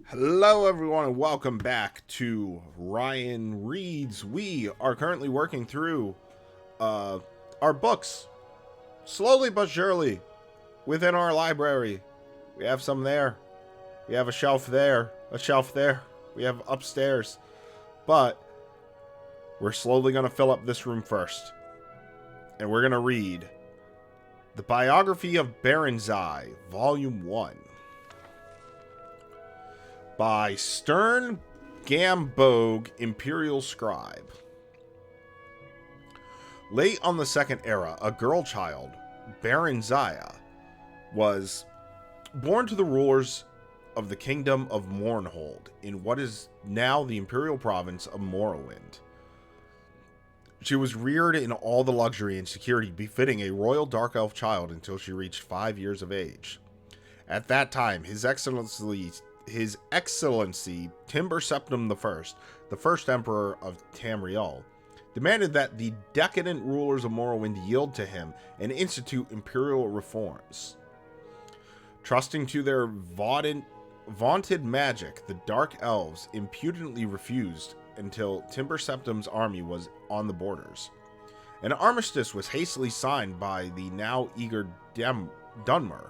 Hello everyone and welcome back to Ryan Reads. We are currently working through our books, slowly but surely, within our library. We have some there. We have a shelf there. We have upstairs. But we're slowly going to fill up this room first. And we're going to read The Biography of Barenziah, Volume 1. By Stern Gamboge, Imperial Scribe. Late on the Second Era, a girl child, Barenziah, was born to the rulers of the Kingdom of Mournhold in what is now the Imperial Province of Morrowind. She was reared in all the luxury and security befitting a royal dark elf child until she reached 5 years of age. At that time, His Excellency Timber Septim I, the first emperor of Tamriel, demanded that the decadent rulers of Morrowind yield to him and institute imperial reforms. Trusting to their vaunted magic, the Dark Elves impudently refused until Timber Septim's army was on the borders. An armistice was hastily signed by the now eager Dunmer,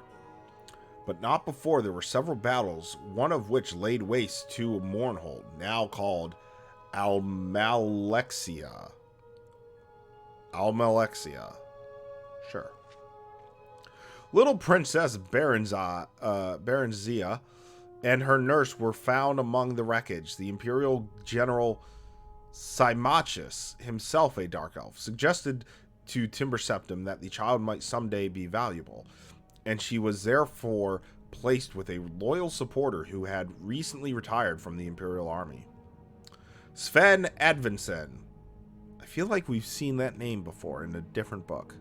but not before there were several battles, one of which laid waste to Mournhold, now called Almalexia. Sure. Little Princess Barenziah and her nurse were found among the wreckage. The Imperial General Cymachus, himself a Dark Elf, suggested to Timber Septim that the child might someday be valuable, and she was therefore placed with a loyal supporter who had recently retired from the Imperial Army. Sven Advinson. I feel like we've seen that name before in a different book.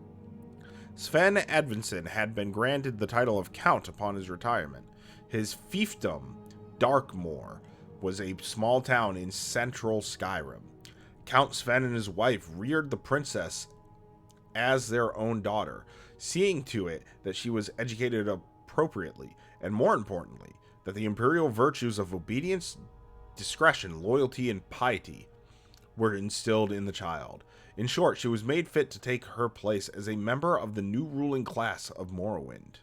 Sven Advinson had been granted the title of Count upon his retirement. His fiefdom, Darkmoor, was a small town in central Skyrim. Count Sven and his wife reared the princess as their own daughter, seeing to it that she was educated appropriately, and more importantly, that the imperial virtues of obedience, discretion, loyalty, and piety were instilled in the child. In short, she was made fit to take her place as a member of the new ruling class of Morrowind.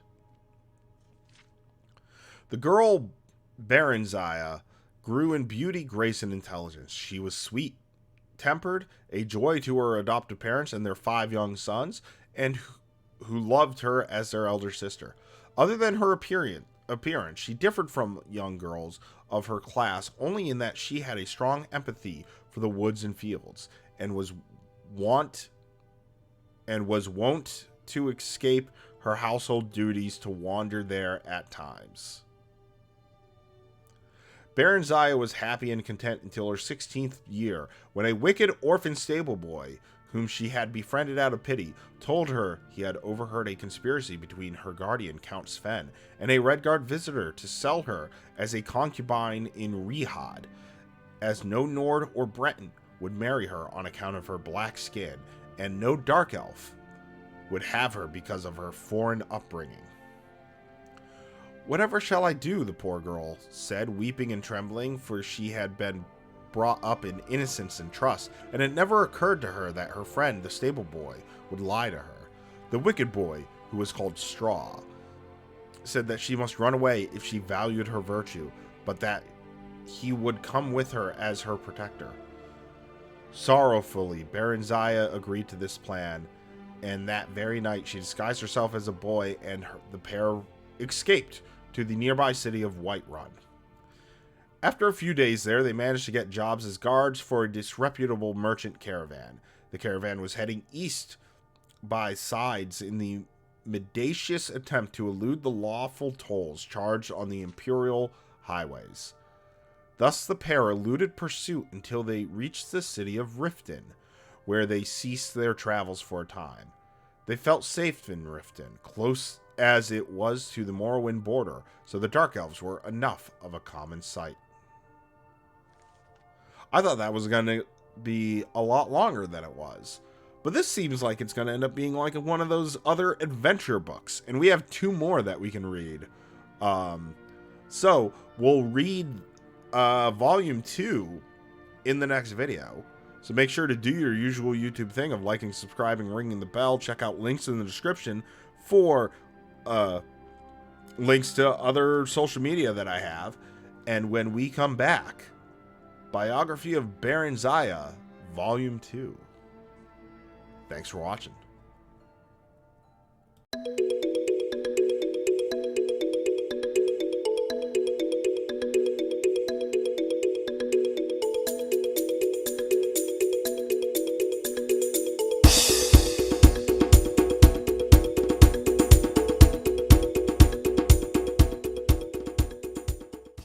The girl Barenziah grew in beauty, grace, and intelligence. She was sweet-tempered, a joy to her adoptive parents and their 5 young sons, and who loved her as their elder sister. Other than her appearance, she differed from young girls of her class only in that she had a strong empathy for the woods and fields, and was wont to escape her household duties to wander there at times. Barenziah was happy and content until her 16th year, when a wicked orphan stable boy, whom she had befriended out of pity, told her he had overheard a conspiracy between her guardian, Count Sven, and a Redguard visitor to sell her as a concubine in Rehad, as no Nord or Breton would marry her on account of her black skin, and no Dark Elf would have her because of her foreign upbringing. "Whatever shall I do?" the poor girl said, weeping and trembling, for she had been brought up in innocence and trust, and it never occurred to her that her friend, the stable boy, would lie to her. The wicked boy, who was called Straw, said that she must run away if she valued her virtue, but that he would come with her as her protector. Sorrowfully, Barenziah agreed to this plan, and that very night she disguised herself as a boy, and the pair escaped to the nearby city of Whiterun. After a few days there, they managed to get jobs as guards for a disreputable merchant caravan. The caravan was heading east by sides in the mendacious attempt to elude the lawful tolls charged on the imperial highways. Thus the pair eluded pursuit until they reached the city of Riften, where they ceased their travels for a time. They felt safe in Riften, close as it was to the Morrowind border, so the Dark Elves were enough of a common sight. I thought that was going to be a lot longer than it was. But this seems like it's going to end up being like one of those other adventure books. And we have 2 more that we can read. So we'll read volume 2 in the next video. So make sure to do your usual YouTube thing of liking, subscribing, ringing the bell. Check out links in the description for links to other social media that I have. And when we come back, Biography of Barenziah, Volume 2. Thanks for watching.